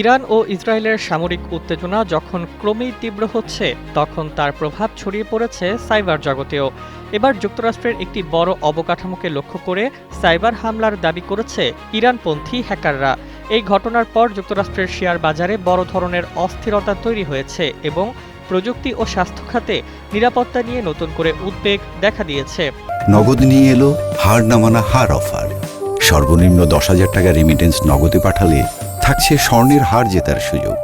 Iran ও ইসরায়েলের সামরিক উত্তেজনা যখন ক্রমেই তীব্র হচ্ছে, তখন তার প্রভাব ছড়িয়ে পড়েছে সাইবার জগতেও। এবার যুক্তরাষ্ট্রের একটি বড় অবকাঠামোকে লক্ষ্য করে সাইবার হামলার দাবি করেছে ইরানপন্থী হ্যাকাররা। এই ঘটনার পর যুক্তরাষ্ট্রের শেয়ার বাজারে বড় ধরনের অস্থিরতা তৈরি হয়েছে এবং প্রযুক্তি ও স্বাস্থ্য খাতে নিরাপত্তা নিয়ে নতুন করে উদ্বেগ দেখা দিয়েছে। নগদ নিয়ে এলো হার না মানা হার অফার। সর্বনিম্ন 10,000 টাকা রেমিটেন্স নগদে পাঠালে থাকছে স্বর্ণের হার জেতার সুযোগ।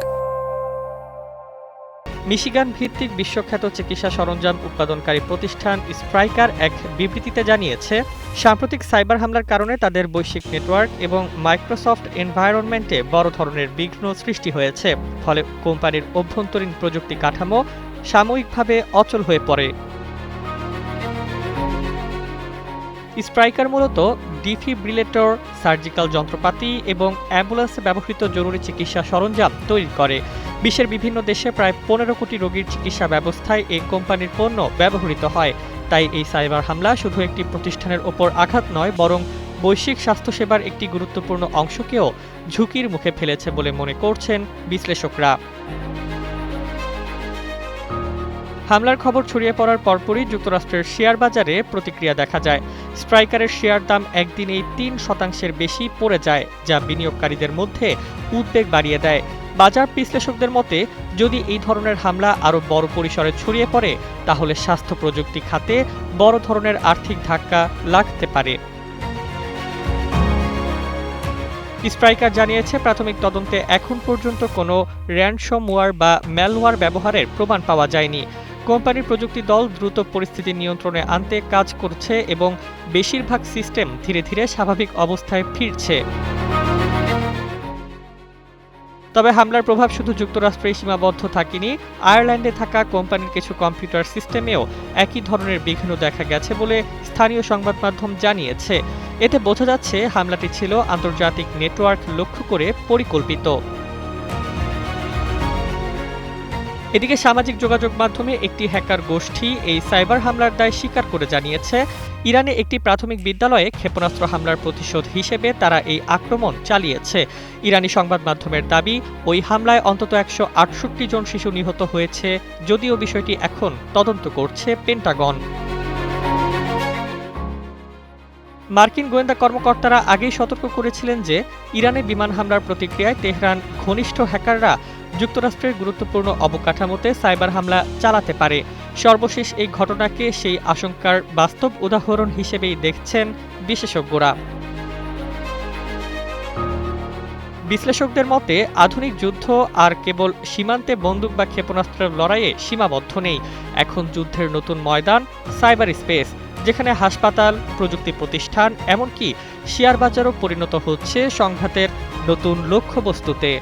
মিশিগান ভিত্তিক বিশ্বখ্যাত চিকিৎসা সরঞ্জাম উৎপাদনকারী প্রতিষ্ঠান স্প্রাইকার এক বিবৃতিতে জানিয়েছে, সাম্প্রতিক সাইবার হামলার কারণে তাদের বৈশ্বিক নেটওয়ার্ক এবং মাইক্রোসফট এনভায়রনমেন্টে বড় ধরনের বিঘ্ন সৃষ্টি হয়েছে। ফলে কোম্পানির অভ্যন্তরীণ প্রযুক্তি কাঠামো সাময়িকভাবে অচল হয়ে পড়ে। স্প্রাইকার মূলত ডিফিব্রিলেটর, সার্জিক্যাল যন্ত্রপাতি এবং অ্যাম্বুলেন্সে ব্যবহৃত জরুরি চিকিৎসা সরঞ্জাম তৈরি করে। বিশ্বের বিভিন্ন দেশে প্রায় 15 কোটি রোগীর চিকিৎসা ব্যবস্থায় এই কোম্পানির পণ্য ব্যবহৃত হয়। তাই এই সাইবার হামলা শুধু একটি প্রতিষ্ঠানের ওপর আঘাত নয়, বরং বৈশ্বিক স্বাস্থ্যসেবার একটি গুরুত্বপূর্ণ অংশকেও ঝুঁকির মুখে ফেলেছে বলে মনে করছেন বিশ্লেষকরা। হামলার খবর ছড়িয়ে পড়ার পরপরই যুক্তরাষ্ট্রের শেয়ার বাজারে প্রতিক্রিয়া দেখা যায়। স্প্রাইকারের শেয়ার দাম একদিনেই 3% বেশি পড়ে যায়, যা বিনিয়োগকারীদের মধ্যে উদ্বেগ বাড়িয়ে দেয়। বাজার বিশ্লেষকদের মতে, যদি এই ধরনের হামলা আরও বড় পরিসরে ছড়িয়ে পড়ে, তাহলে স্বাস্থ্য প্রযুক্তি খাতে বড় ধরনের আর্থিক ধাক্কা লাগতে পারে। স্প্রাইকার জানিয়েছে, প্রাথমিক তদন্তে এখন পর্যন্ত কোনো র্যানসমওয়্যার বা ম্যালওয়্যার ব্যবহারের প্রমাণ পাওয়া যায়নি। কোম্পানির প্রযুক্তি দল দ্রুত পরিস্থিতি নিয়ন্ত্রণে আনতে কাজ করছে এবং বেশিরভাগ সিস্টেম ধীরে ধীরে স্বাভাবিক অবস্থায় ফিরছে। তবে হামলার প্রভাব শুধু যুক্তরাষ্ট্রেই সীমাবদ্ধ থাকেনি। আয়ারল্যান্ডে থাকা কোম্পানির কিছু কম্পিউটার সিস্টেমেও একই ধরনের বিঘ্ন দেখা গেছে বলে স্থানীয় সংবাদ মাধ্যম জানিয়েছে। এতে বোঝা যাচ্ছে হামলাটি ছিল আন্তর্জাতিক নেটওয়ার্ক লক্ষ্য করে পরিকল্পিত। এদিকে সামাজিক যোগাযোগ মাধ্যমে একটি হ্যাকার গোষ্ঠী এই সাইবার হামলার দায় স্বীকার করে জানিয়েছে, ইরানে একটি প্রাথমিক বিদ্যালয়ে ক্ষেপণাস্ত্র হামলার প্রতিশোধ হিসেবে তারা এই আক্রমণ চালিয়েছে। ইরানি সংবাদ মাধ্যমের দাবি, ওই হামলায় অন্তত 168 জন শিশু নিহত হয়েছে, যদিও বিষয়টি এখন তদন্ত করছে পেন্টাগন। মার্কিন গোয়েন্দা কর্মকর্তারা আগেই সতর্ক করেছিলেন যে ইরানে বিমান হামলার প্রতিক্রিয়ায় তেহরান ঘনিষ্ঠ হ্যাকাররা যুক্তরাষ্ট্রের গুরুত্বপূর্ণ অবকাঠামোতে সাইবার হামলা চালাতে পারে। সর্বশেষ এই ঘটনাকে সেই আশঙ্কার বাস্তব উদাহরণ হিসেবেই দেখছেন বিশেষজ্ঞরা। বিশ্লেষকদের মতে, আধুনিক যুদ্ধ আর কেবল সীমান্তে বন্দুক বা ক্ষেপণাস্ত্রের লড়াইয়ে সীমাবদ্ধ নেই। এখন যুদ্ধের নতুন ময়দান সাইবার স্পেস, যেখানে হাসপাতাল, প্রযুক্তি প্রতিষ্ঠান, এমনকি শেয়ার বাজারও পরিণত হচ্ছে সংঘাতের নতুন লক্ষ্যবস্তুতে।